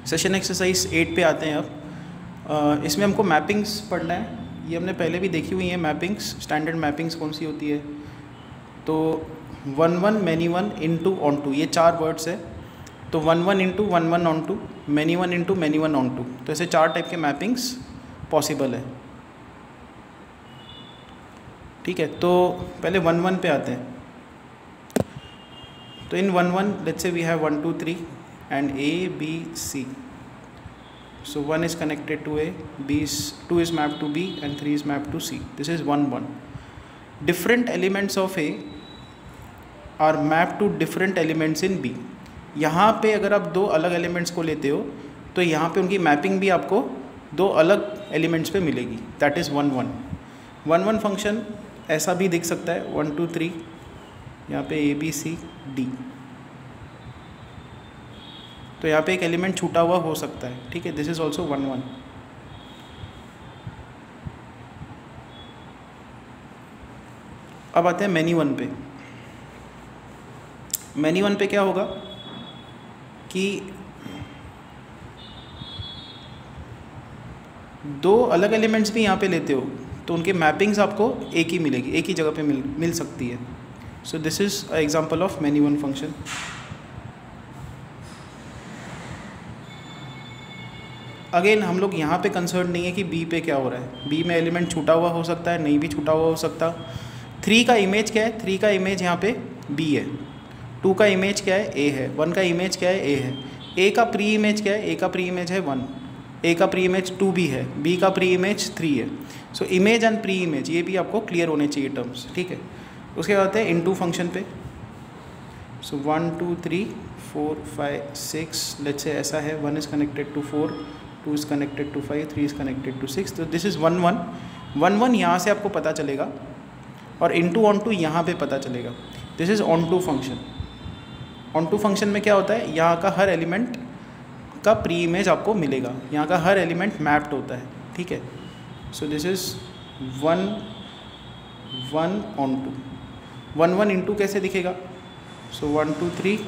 Session exercise 8 पे आते हैं अब। इसमें हमको मैपिंग्स पढ़ना है। ये हमने पहले भी देखी हुई है मैपिंग्स, स्टैंडर्ड मैपिंग्स कौन सी होती है। तो 1 1 मैनी 1 इंटू ऑन टू, ये 4 वर्ड्स है। तो 1 1 into 1 1 onto, many 1 into many 1 onto. तो ऐसे 4 टाइप के मैपिंग्स पॉसिबल है। ठीक है, तो पहले 1 1 पे आते हैं। तो इन 1 1 let's say we have 1 2 3 and A, B, C. So 1 is connected to A, 2 is mapped to B and 3 is mapped to C. This is 1 1. Different elements of A are mapped to different elements in B. यहाँ पे अगर आप दो अलग elements को लेते हो तो यहाँ पे उनकी मैपिंग भी आपको दो अलग एलिमेंट्स पे मिलेगी। That is 1 1. 1 1 फंक्शन ऐसा भी दिख सकता है 1 2 3, यहाँ पे A B C D। तो यहाँ पे एक एलिमेंट छूटा हुआ हो सकता है। ठीक है, दिस इज ऑल्सो 1 1। अब आते हैं मैनी 1 पे। मैनी 1 पे क्या होगा कि दो अलग एलिमेंट्स भी यहाँ पे लेते हो तो उनके मैपिंग्स आपको एक ही मिलेगी, एक ही जगह पे मिल सकती है। So this is a example of many 1 function. Again हम लोग यहाँ पे कंसर्न नहीं है कि बी पे क्या हो रहा है। बी में एलिमेंट छूटा हुआ हो सकता है, नहीं भी छूटा हुआ हो सकता। 3 का इमेज क्या है? 3 का इमेज यहाँ पे बी है। 2 का इमेज क्या है? ए है। 1 का इमेज क्या है? ए है। ए का प्री इमेज क्या है? ए का प्री इमेज है 1। ए का प्री इमेज 2 भी है। बी का प्री इमेज 3 है। So image and pre image ये भी आपको क्लियर होने चाहिए टर्म्स। ठीक है, उसके बाद है इनटू फंक्शन पे। सो 1 2 3 4 5 6 लेट्स से ऐसा है। 1 is connected to 4, 2 is connected to 5, 3 is connected to 6। तो दिस इज़ 1 1। 1 1 यहाँ से आपको पता चलेगा और इनटू ऑन टू यहाँ पे पता चलेगा। This is onto function. Onto function में क्या होता है? यहाँ का हर एलिमेंट का प्री इमेज आपको मिलेगा। यहाँ का हर एलिमेंट मैप्ड होता है। ठीक है, so this is 1 1 onto. 1 1 into कैसे दिखेगा? सो 1 2 3,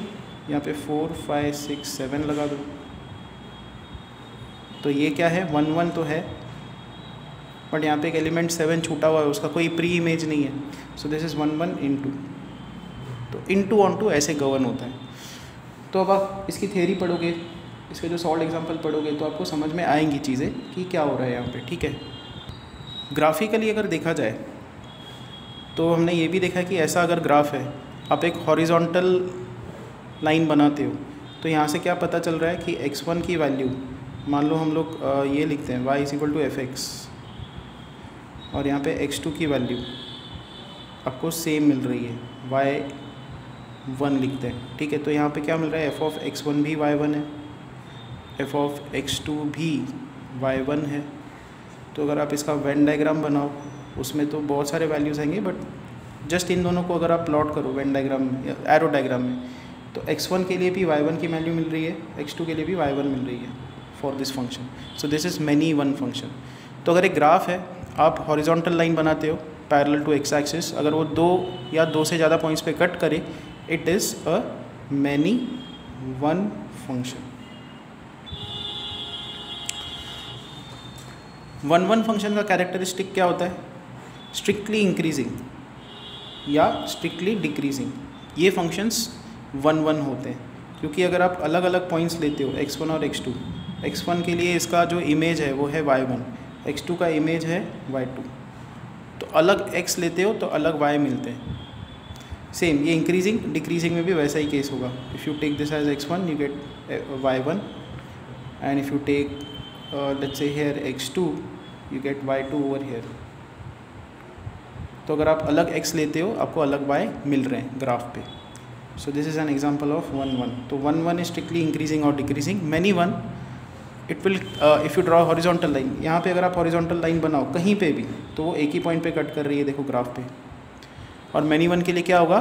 यहाँ पे 4 5 6 7 लगा दो। तो ये क्या है? 1 1 तो है बट यहाँ पे एक एलिमेंट 7 छूटा हुआ है, उसका कोई प्री इमेज नहीं है। So this is 1 1 into. तो इनटू ऑन टू ऐसे गवर्न होता है। तो अब आप इसकी थ्योरी पढ़ोगे, इसके जो सॉल्व एग्जांपल पढ़ोगे तो आपको समझ में आएंगी चीज़ें कि क्या हो रहा है यहाँ पे। ठीक है, ग्राफिकली अगर देखा जाए तो हमने ये भी देखा कि ऐसा अगर ग्राफ है, आप एक हॉरिजॉन्टल लाइन बनाते हो तो यहाँ से क्या पता चल रहा है कि x1 की वैल्यू, मान लो हम लोग ये लिखते हैं y = fx और यहाँ पे x2 की वैल्यू आपको सेम मिल रही है, y1 लिखते हैं। ठीक है, तो यहाँ पे क्या मिल रहा है? f(x1) भी y1 है, f(x2) भी y1 है। तो अगर आप इसका वेन डायग्राम बनाओ उसमें तो बहुत सारे वैल्यूज़ आएंगे, बट जस्ट इन दोनों को अगर आप प्लॉट करो वेन डायग्राम में, एरो डायग्राम में, तो x1 के लिए भी y1 की वैल्यू मिल रही है, x2 के लिए भी y1 मिल रही है for this function. So this is many 1 function. तो अगर एक ग्राफ है, आप हॉरिजॉन्टल लाइन बनाते हो पैरेलल टू एक्स एक्सिस, अगर वो 2 या 2 से ज़्यादा पॉइंट्स पे कट करे, it is a many 1 function. 1 1 function का कैरेक्टरिस्टिक क्या होता है? स्ट्रिक्टली इंक्रीजिंग या स्ट्रिक्टली डिक्रीजिंग। ये फंक्शंस 1 1 होते हैं क्योंकि अगर आप अलग अलग पॉइंट्स लेते हो x1 और x2, x1 के लिए इसका जो इमेज है वो है y1, x2 का इमेज है y2, तो अलग x लेते हो तो अलग y मिलते हैं। सेम ये इंक्रीजिंग डिक्रीजिंग में भी वैसा ही केस होगा। If you take this as x1 you get y1 and if you take let's say here x2 you get y2 over here. तो अगर आप अलग x लेते हो आपको अलग y मिल रहे हैं ग्राफ पे। सो this is an example of 1 1। तो 1 1 इज स्ट्रिक्टली इंक्रीजिंग और decreasing. Many 1 it will if you draw horizontal line, यहाँ पे अगर आप हॉरिजॉन्टल लाइन बनाओ कहीं पे भी तो वो एक ही पॉइंट पे कट कर रही है, देखो ग्राफ पे। और मैनी 1 के लिए क्या होगा?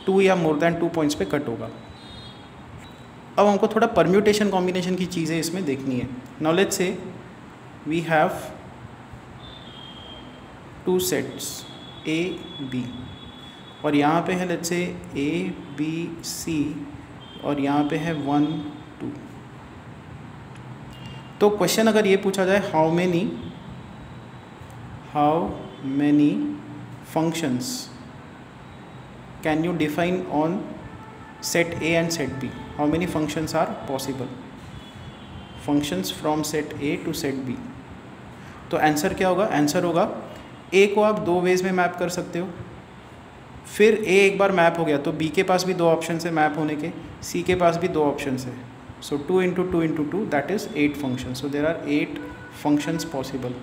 2 या मोर देन 2 पॉइंट्स पे कट होगा। अब हमको थोड़ा परम्यूटेशन कॉम्बिनेशन की चीज़ें इसमें देखनी है। Now let's say we have 2 sets A B और यहाँ पे है let's say A B C और यहाँ पे है 1 2। तो क्वेश्चन अगर ये पूछा जाए how many functions can you define on set A and set B, how many functions are possible, functions from set A to set B, तो आंसर क्या होगा? आंसर होगा ए को आप दो वेज में मैप कर सकते हो, फिर ए एक बार मैप हो गया तो बी के पास भी दो ऑप्शन है मैप होने के, सी के पास भी दो ऑप्शन है, so 2 × 2 × 2 that is 8 function, so there are 8 functions possible.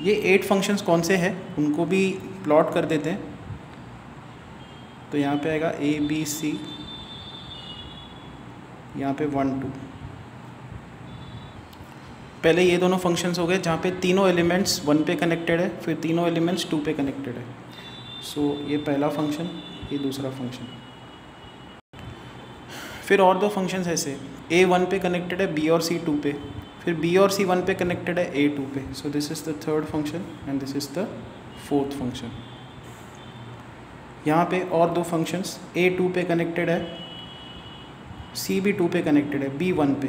ये 8 फंक्शंस कौन से हैं उनको भी प्लॉट कर देते हैं। तो यहाँ पे आएगा ए बी सी, यहाँ पे 1 2, पहले ये दोनों फंक्शंस हो गए जहाँ पे तीनों एलिमेंट्स 1 पे कनेक्टेड है, फिर तीनों एलिमेंट्स 2 पे कनेक्टेड है। सो ये पहला फंक्शन, ये दूसरा फंक्शन। फिर और दो फंक्शंस ऐसे, ए 1 पे कनेक्टेड है, बी और सी 2 पे, फिर बी और सी 1 पे कनेक्टेड है, ए 2 पे। सो this is the third function and this is the fourth function. यहाँ पे और दो फंक्शंस, ए 2 पे कनेक्टेड है, सी भी 2 पे कनेक्टेड है, बी 1 पे,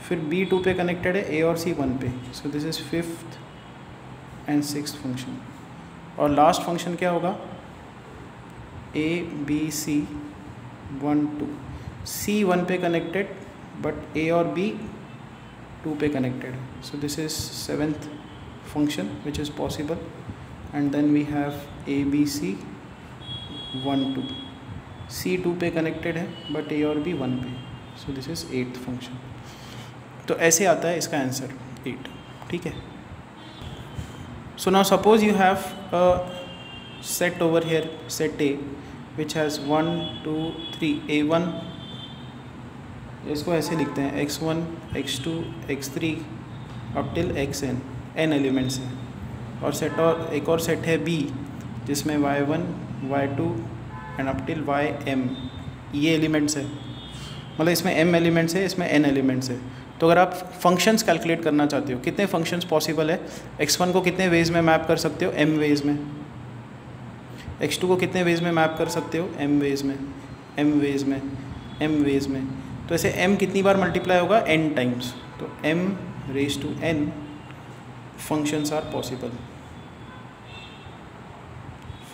फिर बी 2 पे कनेक्टेड है, ए और सी 1 पे। सो this is fifth and sixth function. और लास्ट फंक्शन क्या होगा? ए बी सी 1 2, सी 1 पे कनेक्टेड बट ए और बी 2 पे connected. So this is seventh function which is possible and then we have A B C 1 2, C 2 पे कनेक्टेड है but ए और B 1 पे। सो दिस इज़ एट्थ फंक्शन। तो ऐसे आता है इसका आंसर 8, ठीक है। So now suppose you have a set over here, set A which has 1 2 3, A1, इसको ऐसे लिखते हैं x1 x2 x3 up till xn, n elements हैं। और सेट और एक और सेट है B जिसमें y1 y2 and up till ym, ये एलिमेंट्स है, मतलब इसमें m एलिमेंट्स है, इसमें n एलिमेंट्स है। तो अगर आप फंक्शंस कैलकुलेट करना चाहते हो, कितने फंक्शंस पॉसिबल है, x1 को कितने वेज में मैप कर सकते हो? m वेज में। x2 को कितने वेज में मैप कर सकते हो? m वेज में, m वेज में, m वेज में। तो ऐसे m कितनी बार मल्टीप्लाई होगा? n times. तो m raise to n functions are possible,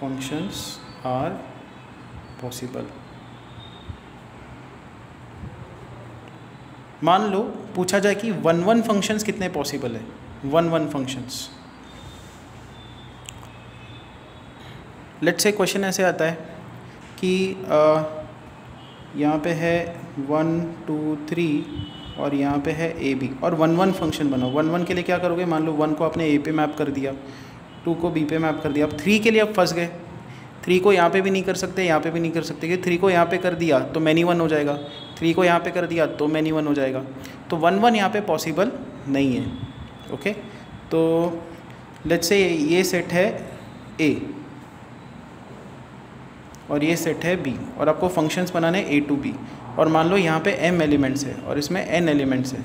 functions are possible. मान लो पूछा जाए कि 1 1 फंक्शंस कितने पॉसिबल है? 1 1 फंक्शंस। लेट्स से क्वेश्चन ऐसे आता है कि यहाँ पे है 1 2 3 और यहाँ पे है ए बी और 1 1 फंक्शन बनाओ। 1 1 के लिए क्या करोगे? मान लो 1 को आपने ए पे मैप कर दिया, 2 को बी पे मैप कर दिया। अब 3 के लिए आप फंस गए, 3 को यहाँ पे भी नहीं कर सकते, यहाँ पे भी नहीं कर सकते, क्योंकि 3 को यहाँ पे कर दिया तो मैनी 1 हो जाएगा, 3 को यहाँ पे कर दिया तो मैनी 1 हो जाएगा। तो 1 1 यहाँ पे पॉसिबल नहीं है। ओके, तो लेट्स से ये सेट है ए और ये सेट है बी और आपको फंक्शंस बनाने ए टू बी, और मान लो यहाँ पे m एलिमेंट्स है और इसमें n एलिमेंट्स है।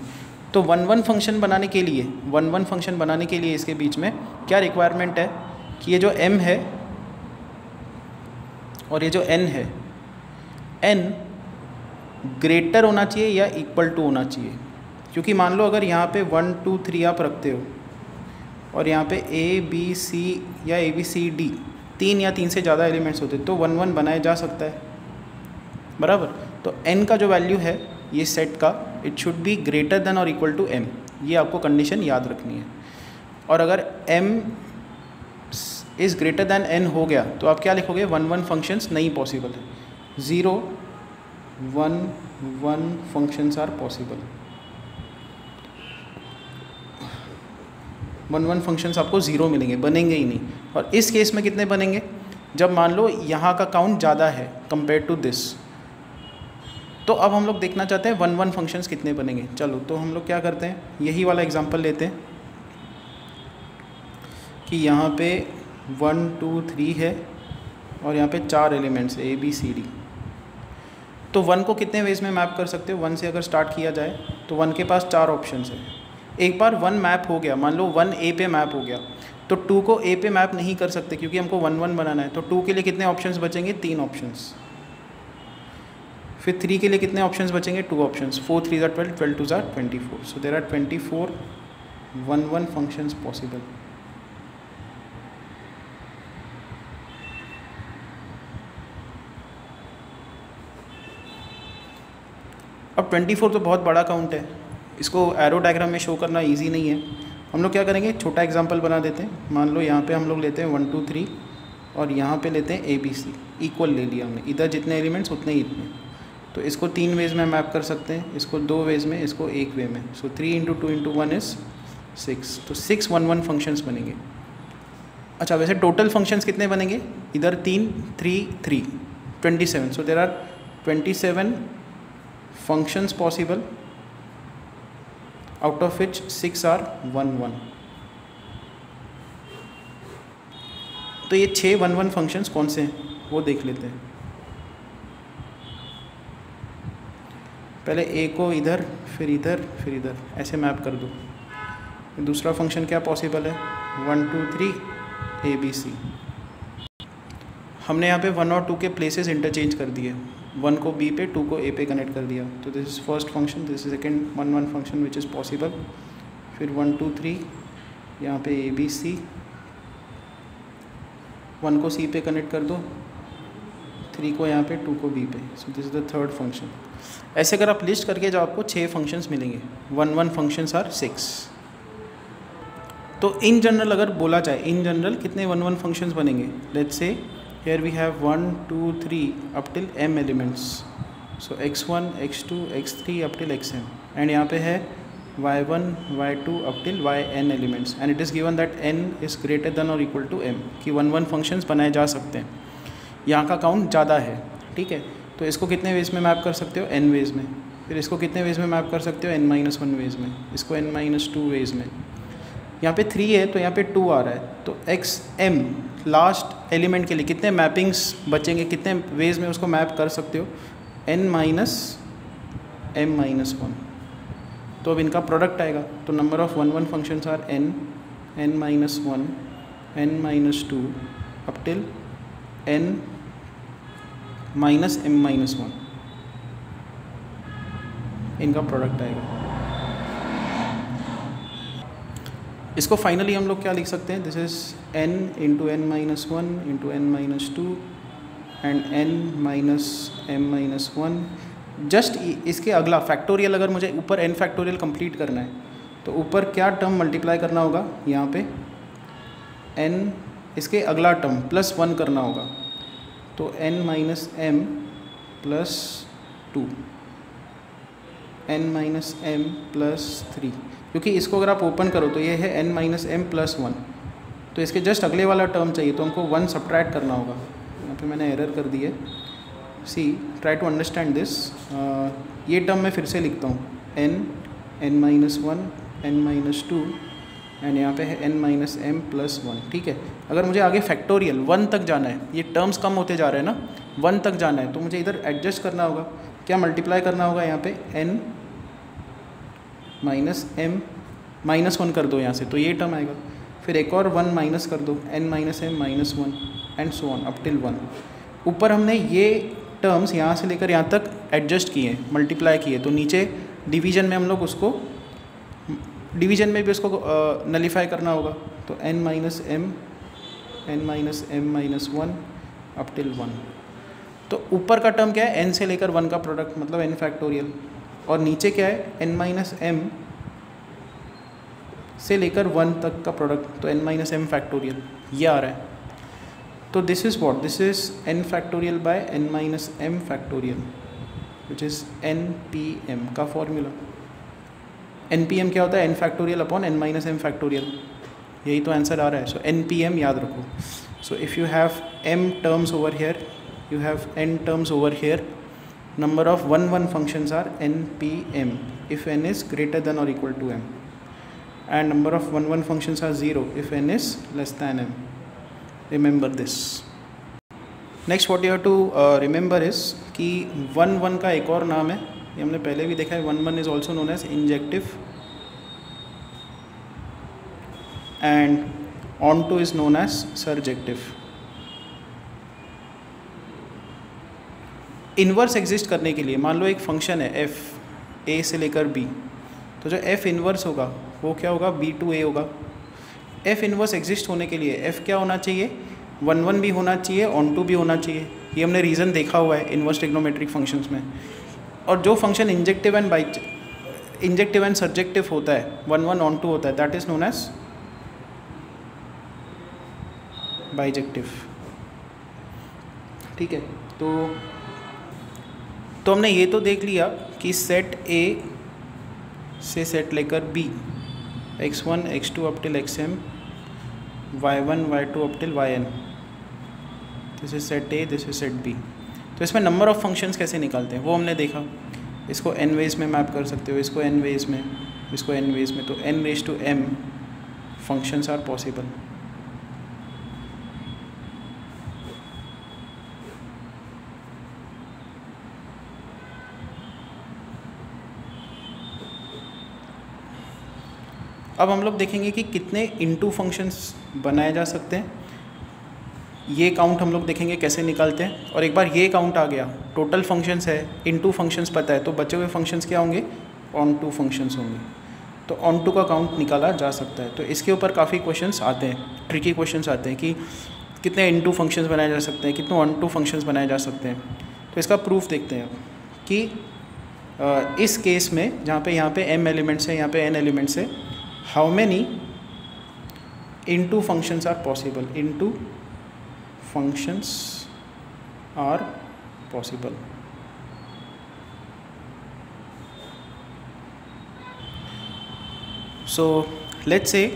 तो 1 1 फंक्शन बनाने के लिए, 1 1 फंक्शन बनाने के लिए इसके बीच में क्या रिक्वायरमेंट है कि ये जो m है और ये जो n है, n ग्रेटर होना चाहिए या इक्वल टू होना चाहिए। क्योंकि मान लो अगर यहाँ पे 1 2 3 आप रखते हो और यहाँ पे a b c या a b c d 3 या 3 से ज़्यादा एलिमेंट्स होते तो 1 1 बनाया जा सकता है, बराबर। तो n का जो वैल्यू है ये सेट का, it should be greater than और इक्वल टू m, ये आपको कंडीशन याद रखनी है। और अगर m is greater than n हो गया तो आप क्या लिखोगे? 1 1 फंक्शंस नहीं पॉसिबल है, 0 1 1 फंक्शंस आर पॉसिबल। 1 1 फंक्शंस आपको 0 मिलेंगे, बनेंगे ही नहीं। और इस केस में कितने बनेंगे? जब मान लो यहाँ का काउंट ज़्यादा है कंपेयर टू दिस। तो अब हम लोग देखना चाहते हैं 1 1 फंक्शंस कितने बनेंगे। चलो तो हम लोग क्या करते हैं, यही वाला एग्जांपल लेते हैं कि यहाँ पे 1 2 3 है और यहाँ पे 4 एलिमेंट्स है A B C D। तो 1 को कितने वेज में मैप कर सकते हो? 1 से अगर स्टार्ट किया जाए तो 1 के पास 4 ऑप्शंस है। एक बार 1 मैप हो गया, मान लो 1 A पे मैप हो गया, तो 2 को A पे मैप नहीं कर सकते क्योंकि हमको 1 1 बनाना है। तो 2 के लिए कितने ऑप्शंस बचेंगे? 3 ऑप्शंस। फिर 3 के लिए कितने ऑप्शंस बचेंगे? 2 ऑप्शंस, 4 3 ज़ा 12, 12 2 ज़ा 24. सो देर आर 24 1 1 फंक्शंस पॉसिबल. अब 24 तो बहुत बड़ा काउंट है, इसको एरो डायग्राम में शो करना इजी नहीं है. हम लोग क्या करेंगे, छोटा एग्जांपल बना देते हैं. मान लो यहाँ पे हम लोग लेते हैं 1 2 3 और यहाँ पे लेते हैं ABC. इक्वल ले लिया हमने, इधर जितने एलिमेंट्स उतने ही इतने. तो इसको 3 वेज में मैप कर सकते हैं, इसको 2 वेज में, इसको 1 वे में. सो 3 × 2 × 1 इज़ 6. तो 6 1 1 फंक्शंस बनेंगे. अच्छा, वैसे टोटल फंक्शंस कितने बनेंगे? इधर 3 3 3 27. So there are 27 functions possible, out of which 6 are 1 1. तो ये 6 1 1 फंक्शंस कौन से हैं वो देख लेते हैं. पहले A को इधर, फिर इधर, फिर इधर, ऐसे मैप कर दो. दूसरा फंक्शन क्या पॉसिबल है? 1 2 3 ABC. हमने यहाँ पे 1 और 2 के प्लेसेस इंटरचेंज कर दिए. 1 को B पे, 2 को A पे कनेक्ट कर दिया. तो this is first function, this is second 1 1 function which is possible. फिर 1 2 3 यहाँ पे ABC, 1 को C पे कनेक्ट कर दो, 3 को यहाँ पे, 2 को B पे. सो this is the third function. ऐसे अगर आप लिस्ट करके जाओ आपको 6 फंक्शंस मिलेंगे. 1 1 फंक्शंस आर 6. तो इन जनरल अगर बोला जाए, इन जनरल कितने 1 1 फंक्शंस बनेंगे? Let's say here we have 1 2 3 up till m elements. So x1 x2 x3 up till xm. and यहाँ पे है y1 y2 up till yn elements. and it is given that n is greater than or equal to m. कि 1 1 functions बनाए जा सकते हैं. यहाँ का काउंट ज़्यादा है, ठीक है. तो इसको कितने वेज में मैप कर सकते हो? n वेज में. फिर इसको कितने वेज में मैप कर सकते हो? n-1 वेज में. इसको n-2 वेज में. यहाँ पे 3 है तो यहाँ पे 2 आ रहा है. तो xm लास्ट एलिमेंट के लिए कितने मैपिंग्स बचेंगे, कितने वेज में उसको मैप कर सकते हो? n-m-1. तो अब इनका प्रोडक्ट आएगा. तो number of 1 1 functions are n n-1 n-2 up till n-m-1. इनका प्रोडक्ट आएगा. इसको फाइनली हम लोग क्या लिख सकते हैं? This is n × n-1 × n-2 and n-m-1. Just इसके अगला फैक्टोरियल, अगर मुझे ऊपर n फैक्टोरियल कंप्लीट करना है तो ऊपर क्या टर्म मल्टीप्लाई करना होगा? यहाँ पे n, इसके अगला टर्म +1 करना होगा. तो n-m +2 n-m +3. क्योंकि इसको अगर आप ओपन करो तो ये है n-m +1. तो इसके जस्ट अगले वाला टर्म चाहिए तो हमको 1 सब्ट्रैक्ट करना होगा. यहाँ पे मैंने एरर कर दी है. सी ट्राई टू अंडरस्टैंड दिस. ये टर्म मैं फिर से लिखता हूँ. n-1 n-2 एंड यहाँ पे है n-m +1. ठीक है. अगर मुझे आगे फैक्टोरियल 1 तक जाना है, ये टर्म्स कम होते जा रहे हैं ना, 1 तक जाना है, तो मुझे इधर एडजस्ट करना होगा. क्या मल्टीप्लाई करना होगा? यहाँ पे n -m -1 कर दो यहाँ से, तो ये टर्म आएगा. फिर एक और 1 माइनस कर दो, n-m -1 and so on up till 1. ऊपर हमने ये टर्म्स यहाँ से लेकर यहाँ तक एडजस्ट किए, मल्टीप्लाई किए. तो नीचे डिवीजन में हम लोग उसको, डिवीजन में भी उसको नलीफाई करना होगा. तो n-m -1 अप टिल 1. तो ऊपर का टर्म क्या है? n से लेकर 1 का प्रोडक्ट, मतलब n फैक्टोरियल. और नीचे क्या है? n-m से लेकर 1 तक का प्रोडक्ट, तो n-m फैक्टोरियल ये आ रहा है. तो this is what? This is n factorial by n-m factorial which is npm का फॉर्मूला. npm क्या होता है? n factorial upon n-m factorial. यही तो आंसर आ रहा है. सो npm याद रखो. So if you have m terms over here, you have n terms over here, number of 1 1 functions are npm if n is greater than or equal to m, and number of 1 1 functions are 0 if n is less than m. Remember this. Next what you have to remember is कि 1 1 का एक और नाम है, ये हमने पहले भी देखा है. 1 1 is also known as injective and onto is known as surjective. Inverse exist करने के लिए मान लो एक फंक्शन है एफ ए से लेकर बी, तो जो एफ इन्वर्स होगा वो क्या होगा, बी टू ए होगा। एफ इन्वर्स एग्जिस्ट होने के लिए एफ क्या होना चाहिए, 1 1 भी होना चाहिए, ऑन टू भी होना चाहिए। ये हमने रीज़न देखा हुआ है इन्वर्स ट्रिग्नोमेट्रिक फंक्शंस में। और जो फंक्शन इंजेक्टिव एंड सर्जेक्टिव होता है, 1 1 ऑन टू होता है, that is known as bijective. ठीक है, तो हमने ये तो देख लिया कि सेट ए से सेट लेकर B, x1 x2 up till xm, y1 y2 up till yn, this is set A, this is set B. तो इसमें नंबर ऑफ़ फंक्शंस कैसे निकालते हैं वो हमने देखा। इसको n वेज में मैप कर सकते हो, इसको n वेज में, इसको n वेज में, तो n raise to m functions are possible. अब हम लोग देखेंगे कि कितने इनटू फंक्शंस बनाए जा सकते हैं। ये काउंट हम लोग देखेंगे कैसे निकालते हैं। और एक बार ये काउंट आ गया, टोटल फंक्शंस है, इनटू फंक्शंस पता है, तो बचे हुए फंक्शंस क्या होंगे, ऑन टू फंक्शंस होंगे। तो ऑन टू का काउंट निकाला जा सकता है। तो इसके ऊपर काफ़ी क्वेश्चंस आते हैं, ट्रिकी क्वेश्चंस आते हैं कि कितने इनटू फंक्शंस बनाए जा सकते हैं, कितने ऑन टू फंक्शंस बनाए जा सकते हैं। तो इसका प्रूफ देखते हैं कि इस केस में जहाँ पे यहाँ पे m एलिमेंट्स है, यहाँ पे n एलिमेंट्स है, how many into functions are possible, into functions are possible। So let's say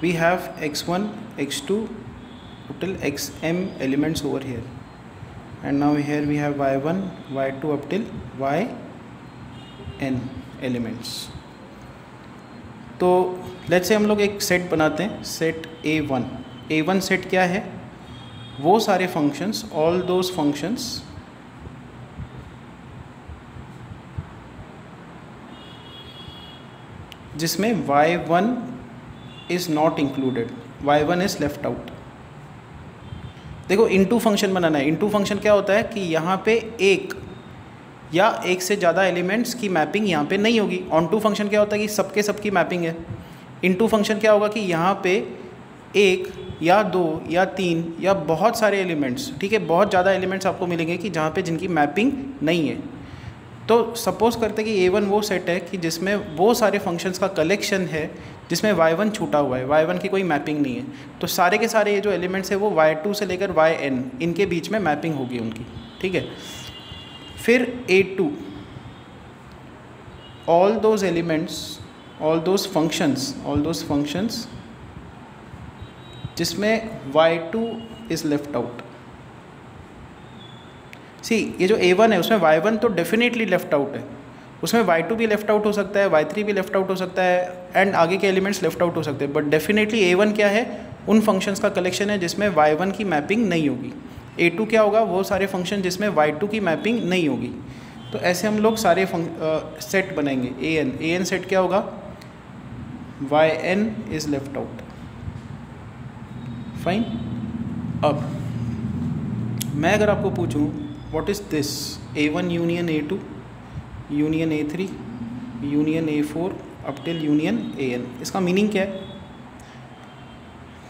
we have x1 x2 till xm elements over here, and now here we have y1 y2 up till yn elements. तो let's say हम लोग एक set बनाते हैं, set A1। A1 set क्या है, वो सारे फंक्शंस, ऑल दोज फंक्शंस जिसमें y1 is not included, y1 is left out. देखो इनटू फंक्शन बनाना है। इनटू फंक्शन क्या होता है कि यहाँ पे एक या एक से ज़्यादा एलिमेंट्स की मैपिंग यहाँ पे नहीं होगी। ऑन टू फंक्शन क्या होता है कि सबके सबकी मैपिंग है। इनटू फंक्शन क्या होगा कि यहाँ पे एक या दो या तीन या बहुत सारे एलिमेंट्स, ठीक है, बहुत ज़्यादा एलिमेंट्स आपको मिलेंगे कि जहाँ पे जिनकी मैपिंग नहीं है। तो सपोज़ करते हैं कि A1 वो सेट है कि जिसमें वो सारे फंक्शंस का कलेक्शन है जिसमें y1 छूटा हुआ है, y1 की कोई मैपिंग नहीं है। तो सारे के सारे ये जो एलिमेंट्स है वो y2 से लेकर yn इनके बीच में मैपिंग होगी उनकी, ठीक है। फिर A2, all those elements, all those functions जिसमें y2 is left out। सी ये जो A1 है उसमें y1 तो डेफिनेटली लेफ्ट आउट है, उसमें y2 भी लेफ्ट आउट हो सकता है, y3 भी लेफ्ट आउट हो सकता है, एंड आगे के एलिमेंट्स लेफ्ट आउट हो सकते हैं, बट डेफिनेटली A1 क्या है, उन फंक्शंस का कलेक्शन है जिसमें y1 की मैपिंग नहीं होगी। A2 क्या होगा, वो सारे फंक्शन जिसमें y2 की मैपिंग नहीं होगी। तो ऐसे हम लोग सारे सेट बनाएंगे। an सेट क्या होगा, yn is left out, fine. अब मैं अगर आपको पूछूं what is this, A1 union A2 union A3 union A4 up till union an, इसका मीनिंग क्या है?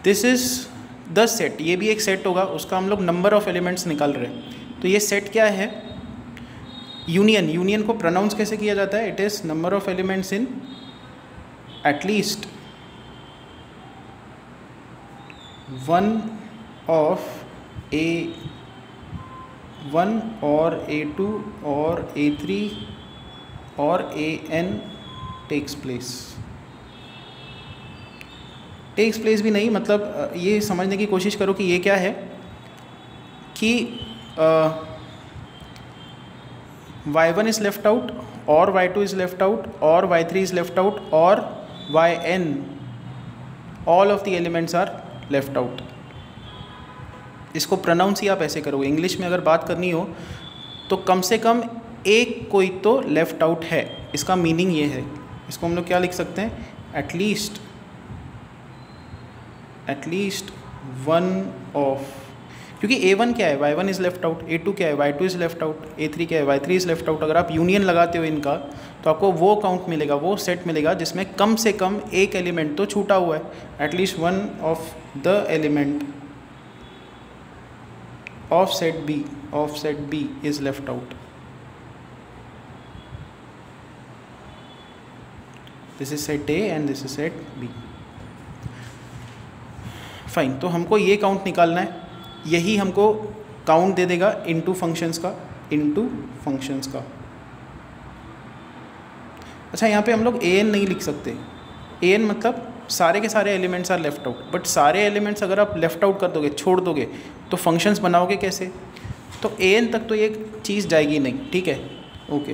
दिस इज़ द सेट, ये भी एक सेट होगा, उसका हम लोग नंबर ऑफ एलिमेंट्स निकाल रहे हैं। तो ये सेट क्या है, यूनियन को प्रोनाउंस कैसे किया जाता है, it is number of elements in at least one of A1 और A2 और A3 और an टेक्स प्लेस भी नहीं, मतलब ये समझने की कोशिश करो कि ये क्या है कि y1 इज़ लेफ्ट आउट और y2 इज़ लेफ्ट आउट और y3 इज़ लेफ्ट आउट और yn all of the elements are left out. इसको प्रोनाउंस ही आप ऐसे करोगे। इंग्लिश में अगर बात करनी हो तो कम से कम एक कोई तो लेफ्ट आउट है, इसका मीनिंग ये है। इसको हम लोग क्या लिख सकते हैं, एटलीस्ट वन ऑफ, क्योंकि A1 क्या है, Y1 is left out, A2 क्या है, Y2 is left out, A3 क्या है, Y3 इज़ लेफ्ट आउट। अगर आप यूनियन लगाते हो इनका तो आपको वो काउंट मिलेगा, वो सेट मिलेगा जिसमें कम से कम एक एलिमेंट तो छूटा हुआ है, at least one of the element of set B is left out. This is set A and this is set B। Fine, तो हमको ये काउंट निकालना है, यही हमको काउंट दे देगा इनटू फंक्शंस का। अच्छा, यहाँ पे हम लोग an नहीं लिख सकते। an मतलब सारे के सारे elements are left out, but सारे एलिमेंट्स अगर आप लेफ्ट आउट कर दोगे, छोड़ दोगे, तो फंक्शंस बनाओगे कैसे? तो an तक तो ये चीज़ जाएगी नहीं, ठीक है, ओके।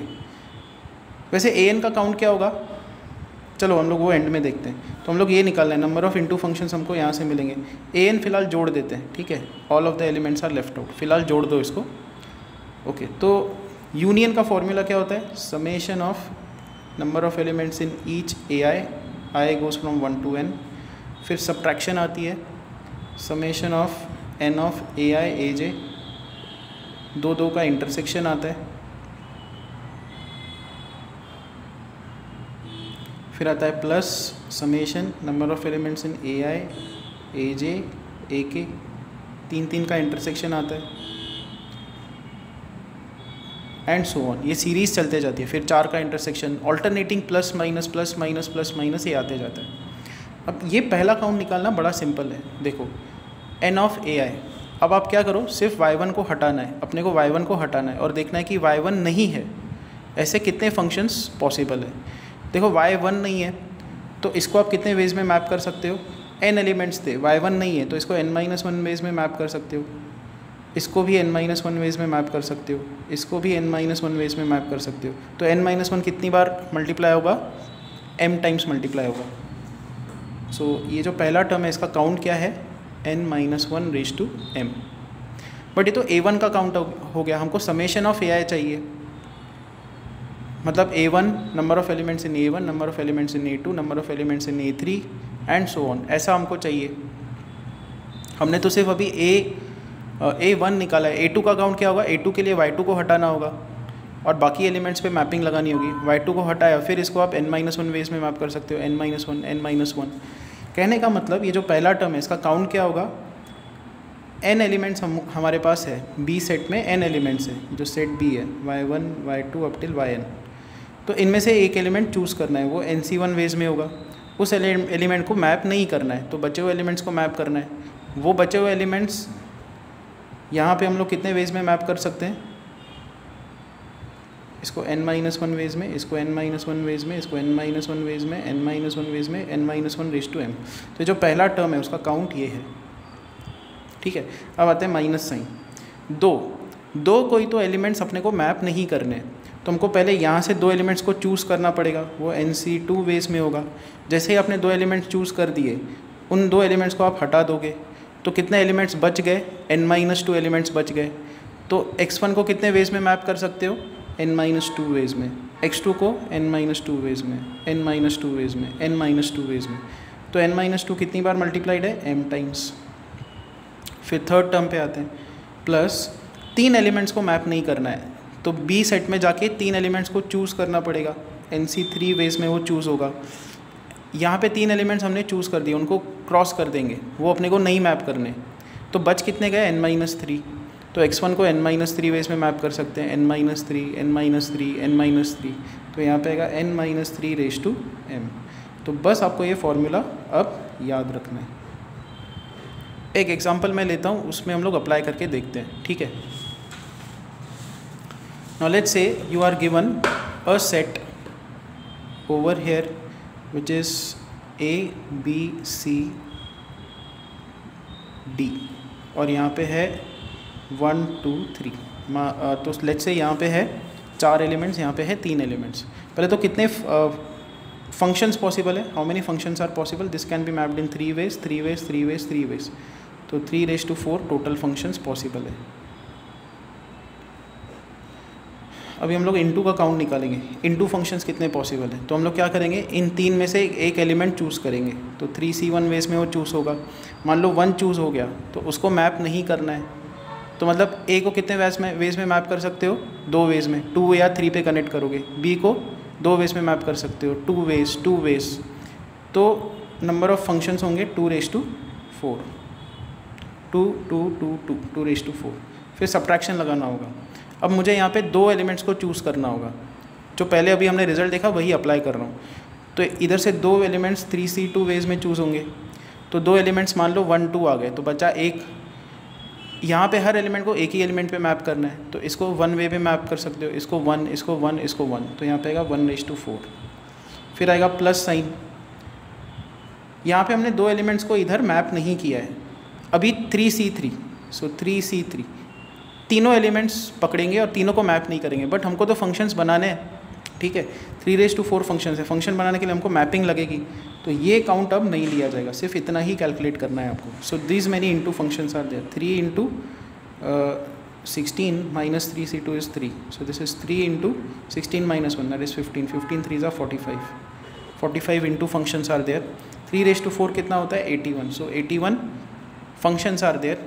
वैसे an का काउंट क्या होगा, चलो हम लोग वो एंड में देखते हैं। तो हम लोग ये निकालना है, नंबर ऑफ़ इनटू फंक्शंस हमको यहाँ से मिलेंगे। an फिलहाल जोड़ देते हैं, ठीक है, all of the elements are left out, फिलहाल जोड़ दो इसको, ओके। तो यूनियन का फॉर्मूला क्या होता है, summation of number of elements in each ai goes from 1 to n। फिर सब्ट्रैक्शन आती है, summation of n of ai aj, दो का इंटरसेक्शन आता है। फिर आता है plus summation number of elements in ai aj ak, तीन का इंटरसेक्शन आता है, एंड सो ऑन। ये सीरीज़ चलते जाती है। फिर 4 का intersection, alternating plus minus plus minus plus minus, ये आते जाता है। अब ये पहला काउंट निकालना बड़ा सिंपल है, देखो n ऑफ ai। अब आप क्या करो, सिर्फ y1 को हटाना है, अपने को y1 को हटाना है और देखना है कि y1 नहीं है। ऐसे कितने फंक्शंस पॉसिबल है, देखो y1 नहीं है तो इसको आप कितने वेज में मैप कर सकते हो, n एलिमेंट्स थे, y1 नहीं है तो इसको n-1 वेज में मैप कर सकते हो, इसको भी n-1 वेज में मैप कर सकते हो, इसको भी n-1 वेज में मैप कर सकते हो। तो n-1 कितनी बार मल्टीप्लाई होगा, m टाइम्स मल्टीप्लाई होगा। सो ये जो पहला टर्म है इसका काउंट क्या है, n-1 raise to m। But ये तो a1 का काउंट हो गया, हमको समेशन ऑफ ai चाहिए, मतलब a1 number of elements in a1, number of elements in a2, number of elements in a3 and so on, ऐसा हमको चाहिए। हमने तो सिर्फ अभी a1 निकाला है। a2 का काउंट क्या होगा, a2 के लिए y2 को हटाना होगा और बाकी एलिमेंट्स पे मैपिंग लगानी होगी। y2 को हटाया, फिर इसको आप n-1 वेज में मैप कर सकते हो, n-1। कहने का मतलब ये जो पहला टर्म है इसका काउंट क्या होगा, n एलिमेंट्स हमारे पास है, b सेट में n एलिमेंट्स है, जो सेट b है, y1 y2 up till yn। तो इनमें से एक एलिमेंट चूज़ करना है, वो nc1 वेज में होगा। उस एलिमेंट को मैप नहीं करना है, तो बचे हुए एलिमेंट्स को मैप करना है। वो बचे हुए एलिमेंट्स यहाँ पे हम लोग कितने वेज में मैप कर सकते हैं, इसको n-1 वेज में, इसको n-1 वेज में, इसको n-1 वेज में, n-1 वेज में, n-1 रेज टू m। तो जो पहला टर्म है उसका काउंट ये है, ठीक है। अब आते हैं माइनस साइन। दो कोई तो एलिमेंट्स अपने को मैप नहीं करने, तो हमको पहले यहाँ से 2 एलिमेंट्स को चूज़ करना पड़ेगा, वो nc2 वेज में होगा। जैसे ही आपने 2 एलिमेंट्स चूज़ कर दिए, उन 2 एलिमेंट्स को आप हटा दोगे तो कितने एलिमेंट्स बच गए, n-2 एलिमेंट्स बच गए। तो x1 को कितने वेज में मैप कर सकते हो, n-2 वेज में, x2 को n-2 वेज में, n-2 वेज में, n-2 वेज में। तो n-2 कितनी बार मल्टीप्लाइड है, m टाइम्स। फिर थर्ड टर्म पे आते हैं, प्लस 3 एलिमेंट्स को मैप नहीं करना है, तो b सेट में जाके 3 एलिमेंट्स को चूज़ करना पड़ेगा, nc3 वेज में वो चूज़ होगा। यहाँ पे 3 एलिमेंट्स हमने चूज़ कर दिए, उनको क्रॉस कर देंगे, वो अपने को नहीं मैप करने। तो बच कितने गए, n-3। तो x1 को n-3 वेज में मैप कर सकते हैं, n-3, n-3, n-3। तो यहाँ पे आएगा n-3 रेज टू m। तो बस आपको ये फॉर्मूला अब याद रखना है। एक एग्जांपल मैं लेता हूँ, उसमें हम लोग अप्लाई करके देखते हैं, ठीक है। Now let's say you are given a set over here which is a b c d और यहाँ पे है 1 2 3। तो लेट्स से यहाँ पे है 4 एलिमेंट्स, यहाँ पे है 3 एलिमेंट्स। पहले तो कितने फंक्शंस पॉसिबल है, how many functions are possible, this can be mapped in 3 ways, 3 ways, 3 ways, 3 ways। तो 3⁴ टोटल फंक्शंस पॉसिबल है। अभी हम लोग इनटू का काउंट निकालेंगे, इनटू फंक्शंस कितने पॉसिबल है। तो हम लोग क्या करेंगे, इन 3 में से एक एलिमेंट चूज़ करेंगे, तो 3c1 वेज में वो चूज़ होगा। मान लो 1 चूज़ हो गया तो उसको मैप नहीं करना है, तो मतलब ए को कितने वेज में मैप कर सकते हो, 2 वेज में, 2 या 3 पे कनेक्ट करोगे। बी को 2 वेज में मैप कर सकते हो, 2 वेज। तो नंबर ऑफ फंक्शंस होंगे 2⁴, 2⁴। फिर सब्ट्रैक्शन लगाना होगा। अब मुझे यहाँ पे 2 एलिमेंट्स को चूज़ करना होगा, जो पहले अभी हमने रिजल्ट देखा वही अप्लाई कर रहा हूँ। तो इधर से 2 एलिमेंट्स 3C2 वेज में चूज़ होंगे। तो 2 एलिमेंट्स मान लो 1 2 आ गए, तो बचा एक। यहाँ पे हर एलिमेंट को एक ही एलिमेंट पे मैप करना है, तो इसको 1 वे पे मैप कर सकते हो, इसको 1, इसको 1, इसको 1। तो यहाँ पे आएगा 1⁴। फिर आएगा प्लस साइन। यहाँ पे हमने 2 एलिमेंट्स को इधर मैप नहीं किया है अभी, 3C3, सो 3C3 तीनों एलिमेंट्स पकड़ेंगे और तीनों को मैप नहीं करेंगे, बट हमको तो फंक्शंस बनाने हैं, ठीक है। 3⁴ फंक्शंस है, फंक्शन बनाने के लिए हमको मैपिंग लगेगी, तो ये काउंट अब नहीं लिया जाएगा, सिर्फ इतना ही कैलकुलेट करना है आपको। So this many into functions are there, 3 × 16 - 3C2 is 3, so this is 3 × 16 - 1, that is 15, 15 3s are 45 into functions are there. 3⁴ कितना होता है, 81, so 81 functions are there,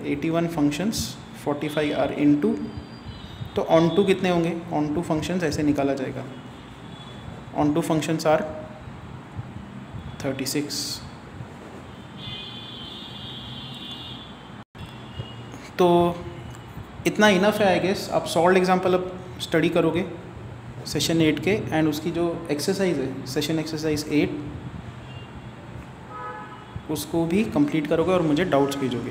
81 functions, 45 are into, तो ऑन टू कितने होंगे, ऑन टू फंक्शंस ऐसे निकाला जाएगा, on two functions are 36। तो इतना इनफ है आई गेस। आप सॉल्व एग्जाम्पल अब स्टडी करोगे सेशन 8 के, एंड उसकी जो एक्सरसाइज है सेशन एक्सरसाइज 8 उसको भी कंप्लीट करोगे और मुझे डाउट्स भेजोगे।